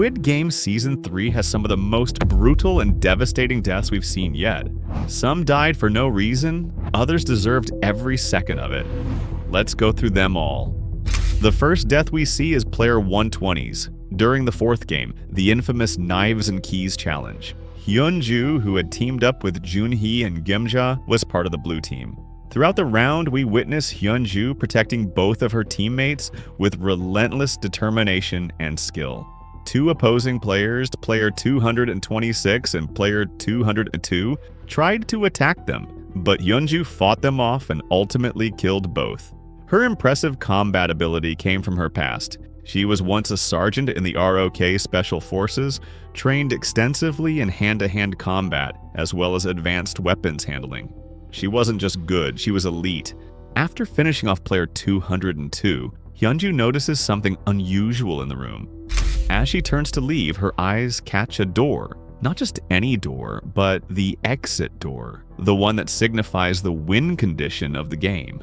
Squid Game Season 3 has some of the most brutal and devastating deaths we've seen yet. Some died for no reason, others deserved every second of it. Let's go through them all. The first death we see is player 120's. During the fourth game, the infamous Knives and Keys challenge. Hyunju, who had teamed up with Junhee and Gimja, was part of the blue team. Throughout the round, we witness Hyunju protecting both of her teammates with relentless determination and skill. Two opposing players, player 226 and player 202, tried to attack them, but Hyunju fought them off and ultimately killed both. Her impressive combat ability came from her past. She was once a sergeant in the ROK Special Forces, trained extensively in hand-to-hand combat, as well as advanced weapons handling. She wasn't just good, she was elite. After finishing off player 202, Hyunju notices something unusual in the room. As she turns to leave, her eyes catch a door. Not just any door, but the exit door, the one that signifies the win condition of the game.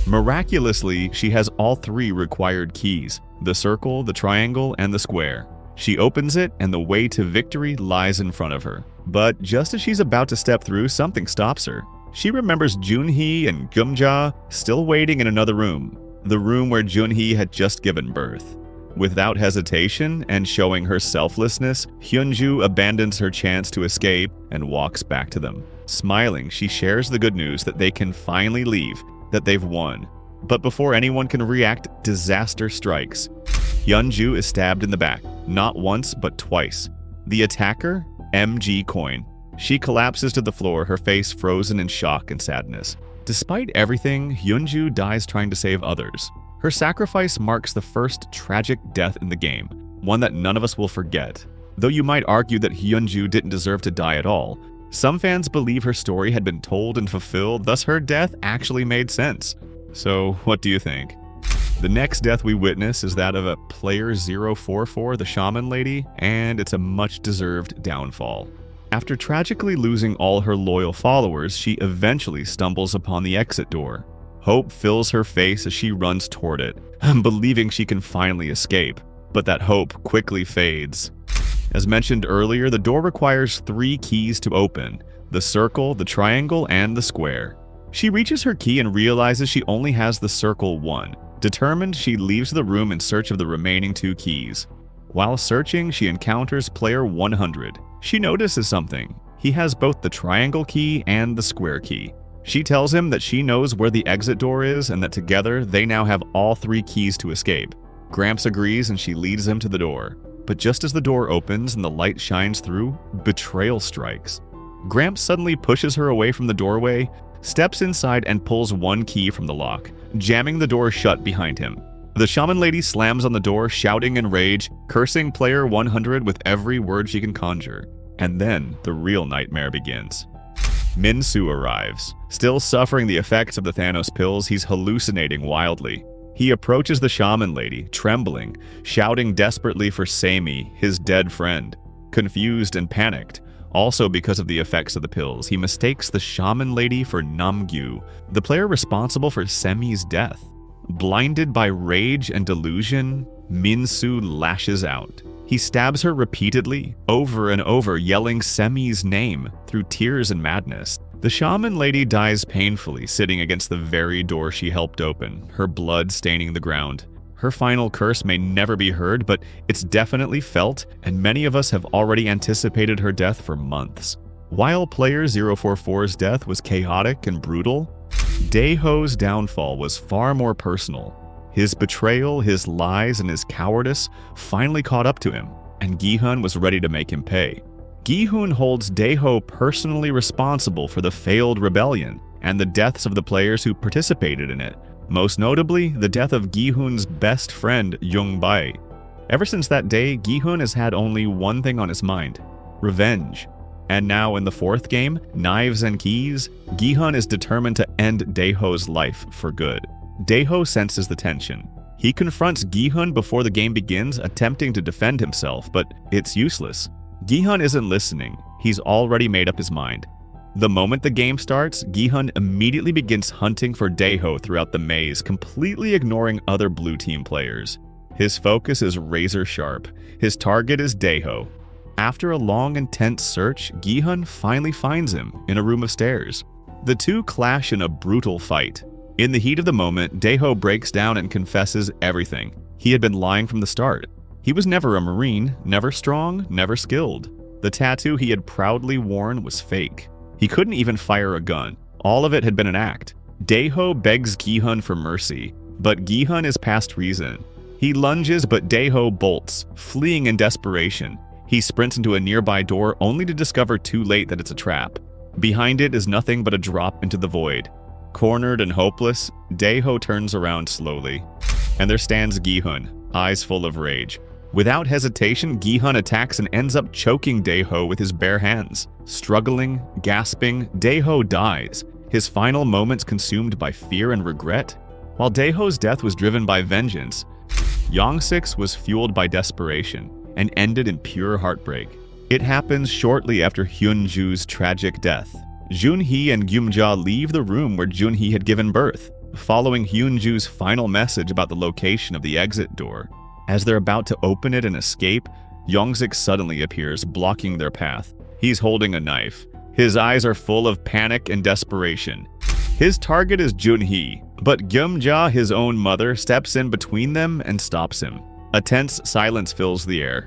Miraculously, she has all three required keys: the circle, the triangle, and the square. She opens it, and the way to victory lies in front of her. But just as she's about to step through, something stops her. She remembers Junhee and Gimja still waiting in another room, the room where Junhee had just given birth. Without hesitation and showing her selflessness, Hyunju abandons her chance to escape and walks back to them. Smiling, she shares the good news that they can finally leave, that they've won. But before anyone can react, disaster strikes. Hyunju is stabbed in the back, not once but twice. The attacker? MG Coin. She collapses to the floor, her face frozen in shock and sadness. Despite everything, Hyunju dies trying to save others. Her sacrifice marks the first tragic death in the game, one that none of us will forget. Though you might argue that Hyunju didn't deserve to die at all, some fans believe her story had been told and fulfilled, thus her death actually made sense. So what do you think? The next death we witness is that of a player 044, the shaman lady, and it's a much-deserved downfall. After tragically losing all her loyal followers, she eventually stumbles upon the exit door. Hope fills her face as she runs toward it, believing she can finally escape. But that hope quickly fades. As mentioned earlier, the door requires 3 keys to open: the circle, the triangle, and the square. She reaches her key and realizes she only has the circle one. Determined, she leaves the room in search of the remaining 2 keys. While searching, she encounters player 100. She notices something. He has both the triangle key and the square key. She tells him that she knows where the exit door is and that together they now have all 3 keys to escape. Gramps agrees and she leads him to the door. But just as the door opens and the light shines through, betrayal strikes. Gramps suddenly pushes her away from the doorway, steps inside and pulls 1 key from the lock, jamming the door shut behind him. The shaman lady slams on the door, shouting in rage, cursing player 100 with every word she can conjure. And then the real nightmare begins. Min-soo arrives. Still suffering the effects of the Thanos pills, he's hallucinating wildly. He approaches the shaman lady, trembling, shouting desperately for Sami, his dead friend. Confused and panicked, also because of the effects of the pills, he mistakes the shaman lady for Namgyu, the player responsible for Semi's death. Blinded by rage and delusion, Min-soo lashes out. He stabs her repeatedly, over and over, yelling Semi's name through tears and madness. The shaman lady dies painfully, sitting against the very door she helped open, her blood staining the ground. Her final curse may never be heard, but it's definitely felt, and many of us have already anticipated her death for months. While player 044's death was chaotic and brutal, Daeho's downfall was far more personal. His betrayal, his lies, and his cowardice finally caught up to him, and Gi-hun was ready to make him pay. Gi-hun holds Daeho personally responsible for the failed rebellion and the deaths of the players who participated in it, most notably the death of Gi-hun's best friend, Young-bae. Ever since that day, Gi-hun has had only one thing on his mind: revenge. And now in the fourth game, Knives and Keys, Gi-hun is determined to end Daeho's life for good. Daeho senses the tension. He confronts Gi-hun before the game begins, attempting to defend himself, but it's useless. Gi-hun isn't listening. He's already made up his mind. The moment the game starts, Gi-hun immediately begins hunting for Daeho throughout the maze, completely ignoring other blue team players. His focus is razor sharp. His target is Daeho. After a long, intense search, Gi-hun finally finds him in a room of stairs. The two clash in a brutal fight. In the heat of the moment, Daeho breaks down and confesses everything. He had been lying from the start. He was never a Marine, never strong, never skilled. The tattoo he had proudly worn was fake. He couldn't even fire a gun. All of it had been an act. Daeho begs Gi-hun for mercy, but Gi-hun is past reason. He lunges, but Daeho bolts, fleeing in desperation. He sprints into a nearby door only to discover too late that it's a trap. Behind it is nothing but a drop into the void. Cornered and hopeless, Daeho turns around slowly. And there stands Gi-hun, eyes full of rage. Without hesitation, Gi-hun attacks and ends up choking Daeho with his bare hands. Struggling, gasping, Daeho dies, his final moments consumed by fear and regret. While Daeho's death was driven by vengeance, Yongsik was fueled by desperation and ended in pure heartbreak. It happens shortly after Hyunju's tragic death. Junhee and Gyumja leave the room where Junhee had given birth, following Hyunju's final message about the location of the exit door. As they're about to open it and escape, Yongsik suddenly appears, blocking their path. He's holding a knife. His eyes are full of panic and desperation. His target is Junhee, but Gyumja, his own mother, steps in between them and stops him. A tense silence fills the air.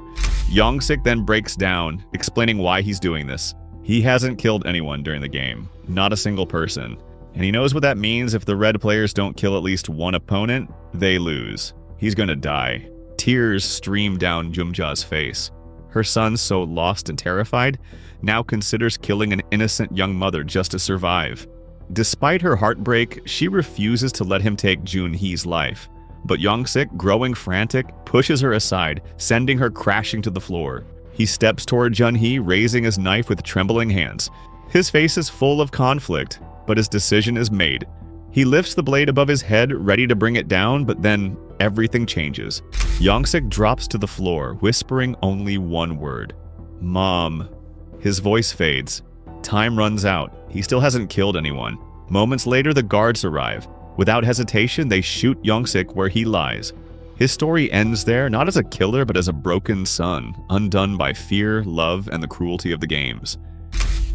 Yongsik then breaks down, explaining why he's doing this. He hasn't killed anyone during the game, not a single person. And he knows what that means. If the red players don't kill at least one opponent, they lose. He's gonna die. Tears stream down Gyumja's face. Her son, so lost and terrified, now considers killing an innocent young mother just to survive. Despite her heartbreak, she refuses to let him take Junhee's life. But Yongsik, growing frantic, pushes her aside, sending her crashing to the floor. He steps toward Junhee, raising his knife with trembling hands. His face is full of conflict, but his decision is made. He lifts the blade above his head, ready to bring it down, but then everything changes. Yongsik drops to the floor, whispering only one word. Mom. His voice fades. Time runs out. He still hasn't killed anyone. Moments later, the guards arrive. Without hesitation, they shoot Yongsik where he lies. His story ends there, not as a killer, but as a broken son, undone by fear, love, and the cruelty of the games.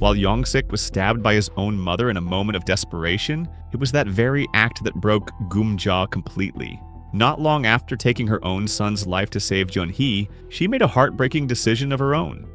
While Yongsik was stabbed by his own mother in a moment of desperation, it was that very act that broke Gyumja completely. Not long after taking her own son's life to save Junhee, she made a heartbreaking decision of her own.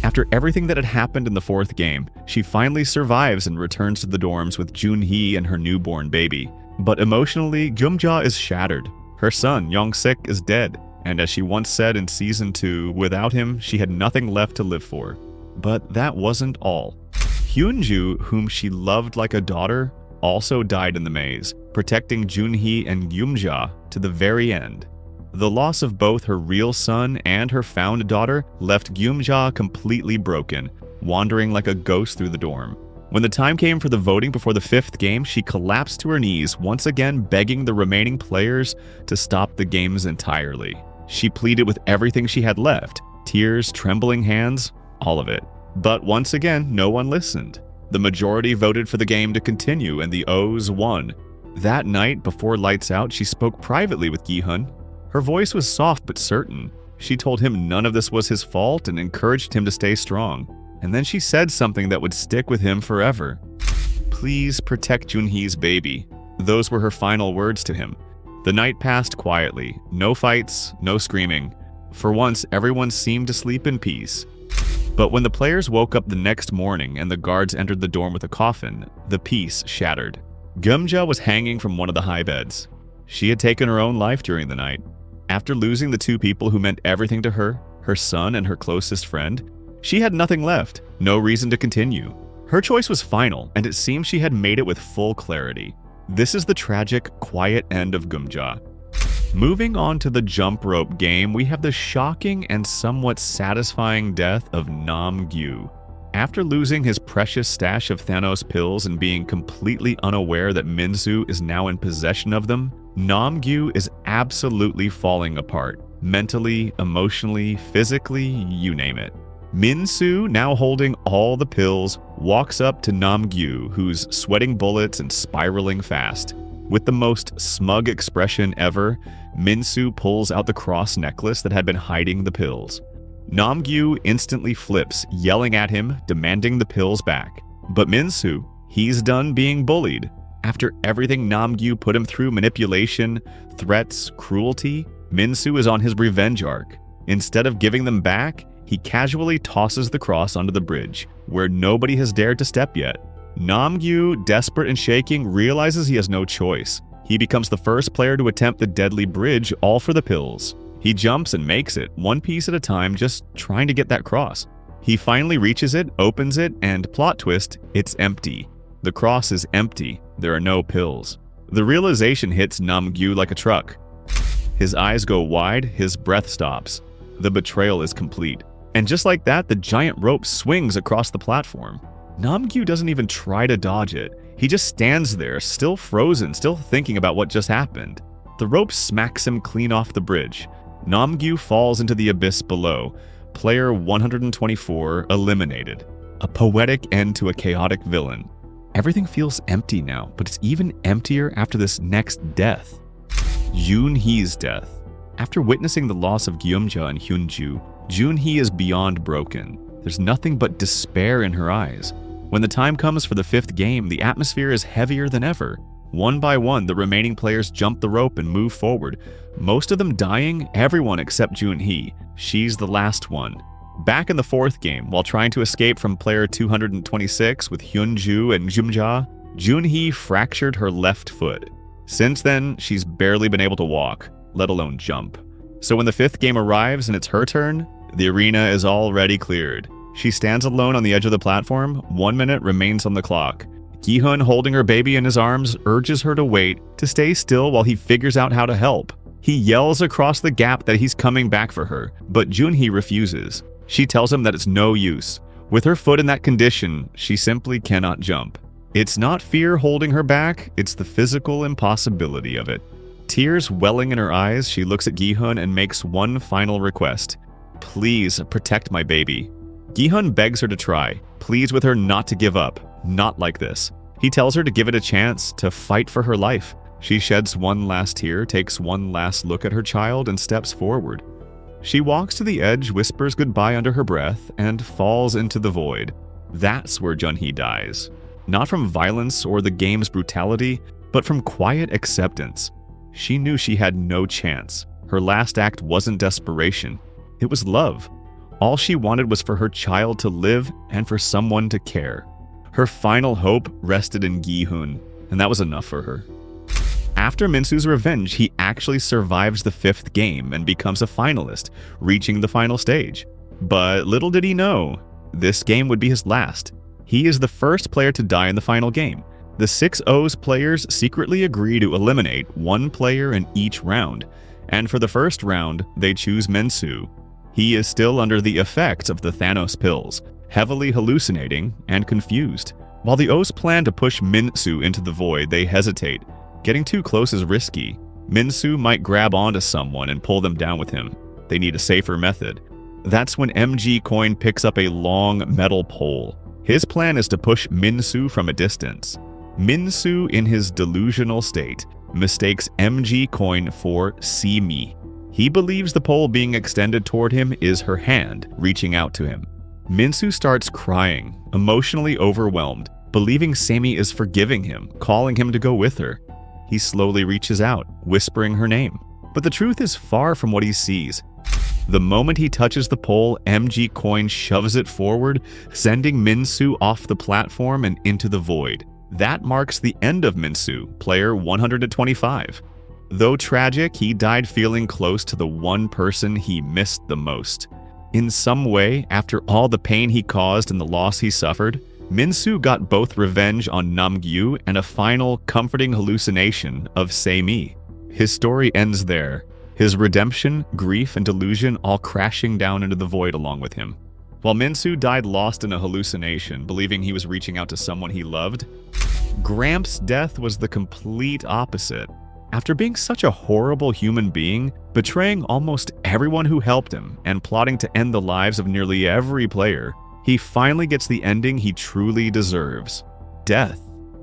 After everything that had happened in the fourth game, she finally survives and returns to the dorms with Junhee and her newborn baby. But emotionally, Gyumja is shattered. Her son, Yongsik, is dead, and as she once said in Season 2, without him, she had nothing left to live for. But that wasn't all. Hyunju, whom she loved like a daughter, also died in the maze, protecting Junhee and Gyumja to the very end. The loss of both her real son and her found daughter left Gyumja completely broken, wandering like a ghost through the dorm. When the time came for the voting before the fifth game, she collapsed to her knees, once again begging the remaining players to stop the games entirely. She pleaded with everything she had left, tears, trembling hands, all of it. But once again, no one listened. The majority voted for the game to continue, and the O's won. That night, before lights out, she spoke privately with Gi-hun. Her voice was soft but certain. She told him none of this was his fault and encouraged him to stay strong. And then she said something that would stick with him forever. "Please protect Junhee's baby." Those were her final words to him. The night passed quietly. No fights, no screaming. For once, everyone seemed to sleep in peace. But when the players woke up the next morning and the guards entered the dorm with a coffin, the peace shattered. Gyumja was hanging from one of the high beds. She had taken her own life during the night. After losing the two people who meant everything to her, her son and her closest friend, she had nothing left, no reason to continue. Her choice was final, and it seemed she had made it with full clarity. This is the tragic, quiet end of Gyumja. Moving on to the jump rope game, we have the shocking and somewhat satisfying death of Nam-gyu. After losing his precious stash of Thanos pills and being completely unaware that Min-soo is now in possession of them, Nam-gyu is absolutely falling apart. Mentally, emotionally, physically, you name it. Min-soo, now holding all the pills, walks up to Nam-gyu, who's sweating bullets and spiraling fast. With the most smug expression ever, Min-soo pulls out the cross necklace that had been hiding the pills. Nam-gyu instantly flips, yelling at him, demanding the pills back. But Min-soo, he's done being bullied. After everything Nam-gyu put him through, manipulation, threats, cruelty, Min-soo is on his revenge arc. Instead of giving them back, he casually tosses the cross onto the bridge, where nobody has dared to step yet. Nam-gyu, desperate and shaking, realizes he has no choice. He becomes the first player to attempt the deadly bridge, all for the pills. He jumps and makes it, one piece at a time, just trying to get that cross. He finally reaches it, opens it, and plot twist, it's empty. The cross is empty. There are no pills. The realization hits Nam-gyu like a truck. His eyes go wide, his breath stops. The betrayal is complete. And just like that, the giant rope swings across the platform. Nam-gyu doesn't even try to dodge it. He just stands there, still frozen, still thinking about what just happened. The rope smacks him clean off the bridge. Nam-gyu falls into the abyss below. Player 124 eliminated. A poetic end to a chaotic villain. Everything feels empty now, but it's even emptier after this next death. Yoon-hee's death. After witnessing the loss of Gyeomja and Hyunju, Joon-hee is beyond broken. There's nothing but despair in her eyes. When the time comes for the 5th game, the atmosphere is heavier than ever. One by one, the remaining players jump the rope and move forward. Most of them dying, everyone except Joon-hee. She's the last one. Back in the 4th game, while trying to escape from player 226 with Hyunju and Gyeomja, Joon-hee fractured her left foot. Since then, she's barely been able to walk, let alone jump. So when the 5th game arrives and it's her turn, the arena is already cleared. She stands alone on the edge of the platform. 1 minute remains on the clock. Gi-hun, holding her baby in his arms, urges her to wait, to stay still while he figures out how to help. He yells across the gap that he's coming back for her, but Joon-hee refuses. She tells him that it's no use. With her foot in that condition, she simply cannot jump. It's not fear holding her back, it's the physical impossibility of it. Tears welling in her eyes, she looks at Gi-hun and makes one final request. Please protect my baby. Gi-hun begs her to try, pleads with her not to give up, not like this. He tells her to give it a chance, to fight for her life. She sheds one last tear, takes one last look at her child, and steps forward. She walks to the edge, whispers goodbye under her breath, and falls into the void. That's where Joon-hee dies. Not from violence or the game's brutality, but from quiet acceptance. She knew she had no chance. Her last act wasn't desperation. It was love. All she wanted was for her child to live and for someone to care. Her final hope rested in Gi-hun, and that was enough for her. After Min-soo's revenge, he actually survives the 5th game and becomes a finalist, reaching the final stage. But little did he know, this game would be his last. He is the first player to die in the final game. The 6-O's players secretly agree to eliminate one player in each round, and for the first round, they choose Min-soo. He is still under the effects of the Thanos pills, heavily hallucinating and confused. While the O's plan to push Min-soo into the void, they hesitate. Getting too close is risky. Min-soo might grab onto someone and pull them down with him. They need a safer method. That's when MG Coin picks up a long metal pole. His plan is to push Min-soo from a distance. Min-soo, in his delusional state, mistakes MG Coin for See Me. He believes the pole being extended toward him is her hand, reaching out to him. Min-soo starts crying, emotionally overwhelmed, believing Sammy is forgiving him, calling him to go with her. He slowly reaches out, whispering her name. But the truth is far from what he sees. The moment he touches the pole, MG Coin shoves it forward, sending Min-soo off the platform and into the void. That marks the end of Min-soo, player 125. Though tragic, he died feeling close to the one person he missed the most. In some way, after all the pain he caused and the loss he suffered, Min-soo got both revenge on Nam-gyu and a final, comforting hallucination of Say-me. His story ends there. His redemption, grief, and delusion all crashing down into the void along with him. While Min-soo died lost in a hallucination, believing he was reaching out to someone he loved, Gramps' death was the complete opposite. After being such a horrible human being, betraying almost everyone who helped him, and plotting to end the lives of nearly every player, he finally gets the ending he truly deserves: death.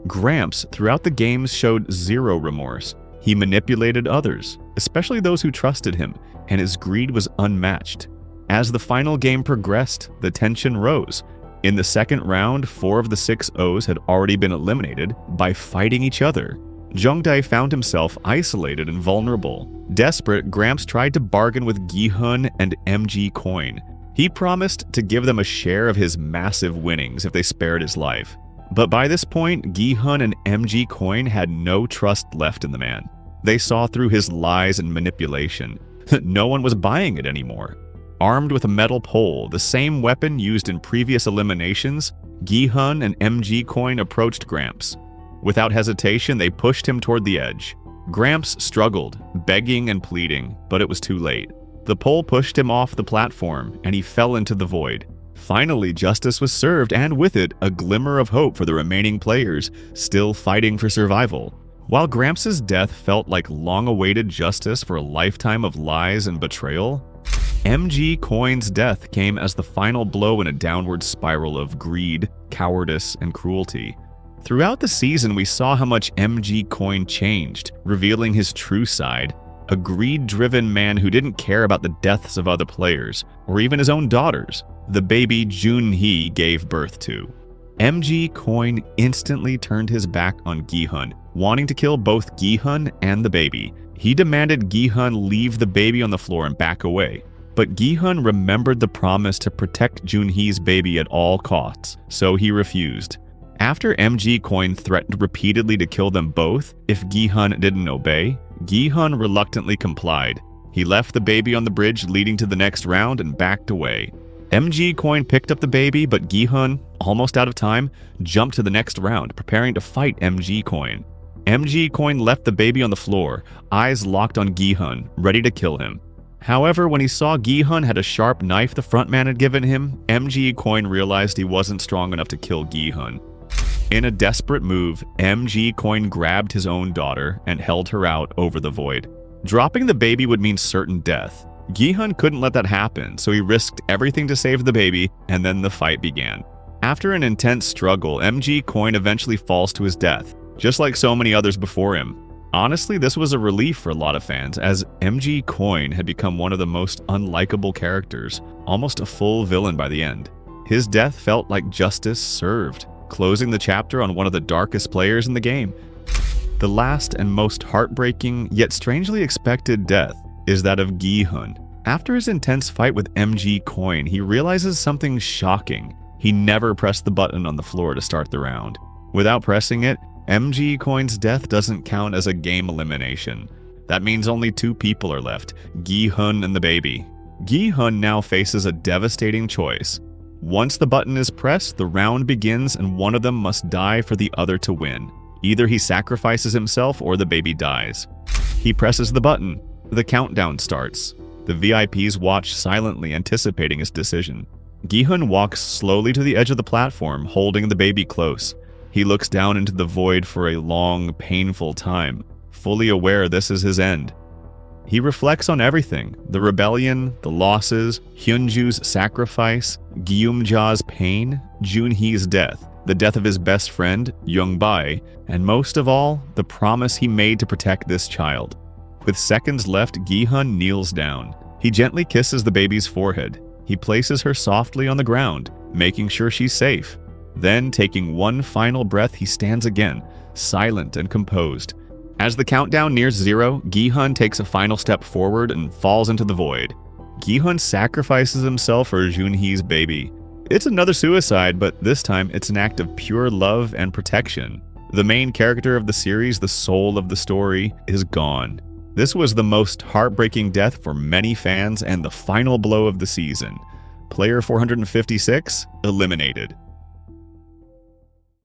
Gramps, throughout the games, showed zero remorse. He manipulated others, especially those who trusted him, and his greed was unmatched. As the final game progressed, the tension rose. In the second round, 4 of the 6 O's had already been eliminated by fighting each other. Jungdae found himself isolated and vulnerable. Desperate, Gramps tried to bargain with Gi-hun and MG Coin. He promised to give them a share of his massive winnings if they spared his life. But by this point, Gi-hun and MG Coin had no trust left in the man. They saw through his lies and manipulation. No one was buying it anymore. Armed with a metal pole, the same weapon used in previous eliminations, Gi-hun and MG Coin approached Gramps. Without hesitation, they pushed him toward the edge. Gramps struggled, begging and pleading, but it was too late. The pole pushed him off the platform, and he fell into the void. Finally, justice was served, and with it, a glimmer of hope for the remaining players, still fighting for survival. While Gramps' death felt like long-awaited justice for a lifetime of lies and betrayal, MG Coin's death came as the final blow in a downward spiral of greed, cowardice, and cruelty. Throughout the season, we saw how much MG Coin changed, revealing his true side. A greed-driven man who didn't care about the deaths of other players, or even his own daughters, the baby Junhee gave birth to. MG Coin instantly turned his back on Gi-hun, wanting to kill both Gi-hun and the baby. He demanded Gi-hun leave the baby on the floor and back away. But Gi-hun remembered the promise to protect Junhee's baby at all costs, so he refused. After MG Coin threatened repeatedly to kill them both if Gi-hun didn't obey, Gi-hun reluctantly complied. He left the baby on the bridge leading to the next round and backed away. MG Coin picked up the baby, but Gi-hun, almost out of time, jumped to the next round, preparing to fight MG Coin. MG Coin left the baby on the floor, eyes locked on Gi-hun, ready to kill him. However, when he saw Gi-hun had a sharp knife the frontman had given him, MG Coin realized he wasn't strong enough to kill Gi-hun. In a desperate move, MG Coin grabbed his own daughter and held her out over the void. Dropping the baby would mean certain death. Gi-hun couldn't let that happen, so he risked everything to save the baby, and then the fight began. After an intense struggle, MG Coin eventually falls to his death, just like so many others before him. Honestly, this was a relief for a lot of fans, as MG Coin had become one of the most unlikable characters, almost a full villain by the end. His death felt like justice served, closing the chapter on one of the darkest players in the game. The last and most heartbreaking, yet strangely expected death is that of Gi-hun. After his intense fight with MG Coin, he realizes something shocking. He never pressed the button on the floor to start the round. Without pressing it, MG Coin's death doesn't count as a game elimination. That means only 2 people are left, Gi-hun and the baby. Gi-hun now faces a devastating choice. Once the button is pressed, the round begins and one of them must die for the other to win. Either he sacrifices himself or the baby dies. He presses the button. The countdown starts. The VIPs watch silently, anticipating his decision. Gi-hun walks slowly to the edge of the platform, holding the baby close. He looks down into the void for a long, painful time, fully aware this is his end. He reflects on everything: the rebellion, the losses, Hyunju's sacrifice, Gyumja's pain, Junhee's death, the death of his best friend, Youngbae, and most of all, the promise he made to protect this child. With seconds left, Gi-hun kneels down. He gently kisses the baby's forehead. He places her softly on the ground, making sure she's safe. Then, taking one final breath, he stands again, silent and composed. As the countdown nears 0, Gi-hun takes a final step forward and falls into the void. Gi-hun sacrifices himself for Junhee's baby. It's another suicide, but this time it's an act of pure love and protection. The main character of the series, the soul of the story, is gone. This was the most heartbreaking death for many fans and the final blow of the season. Player 456 eliminated.